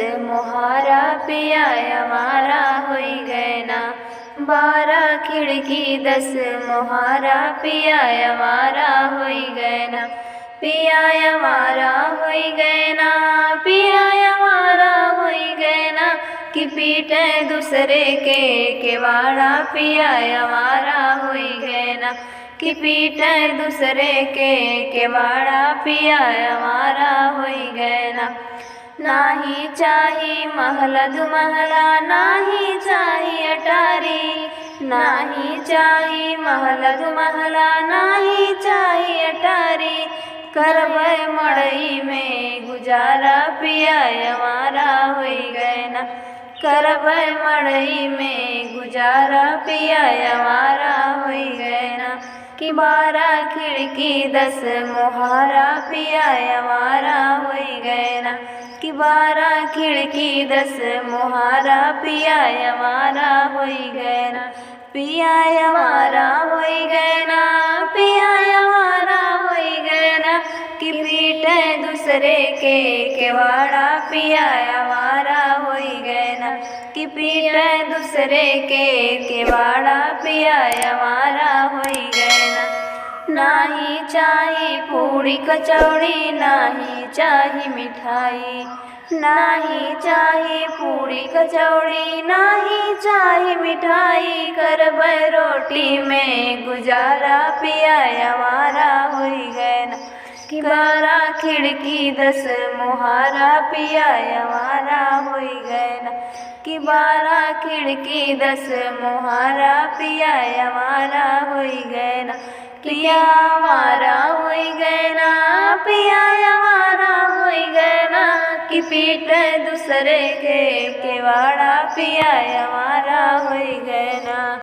मोहारा पिया हमारा होई गए ना। 12 खिड़की 10 मोहारा पिया हमारा होई गए ना। पिया हमारा होई गए ना, पिया हमारा होई गए ना। कि पीटे दूसरे के केवाड़ा पिया हमारा होई गए ना। कि पीटे दूसरे के केवाड़ा पिया हमारा होई गए ना। नाही चाही महला दुमहला, नाही चाही अटारी। नाही चाही महला दुमहला, नाही चाही अटारी। करबै मड़ई में गुजारा पिया हमारा होई गए ना। करबै मड़ई में गुजारा पिया हमारा होई गए ना। कि 12 खिड़की 10 मोहारा पिया हमारा होई गए ना। कि 12 खिड़की 10 मोहारा पिया हमारा होई गए ना। पिया हमारा होई गए ना, पिया हमारा होई गए ना। कि पीटे दूसरे के केवाड़ा पिया हमारा होई गए ना। कि पीटे दूसरे के केवाड़ा पिया हमारा होई गए ना। नाही चाही पूड़ी कचौड़ी, नाही चाही मिठाई। नाही चाही पूड़ी कचौड़ी, नाही चाही मिठाई। करबै रोटी में गुजारा पिया हमारा होई गए ना। कि 12 खिड़की 10 मोहारा पिया हमारा होई गए ना। कि 12 खिड़की 10 मोहारा पिया हमारा होई गए ना। पिया हमारा होई गए ना, पिया हमारा होई गए ना। कि पीटे दूसरे के केवाड़ा पिया हमारा होई गए ना।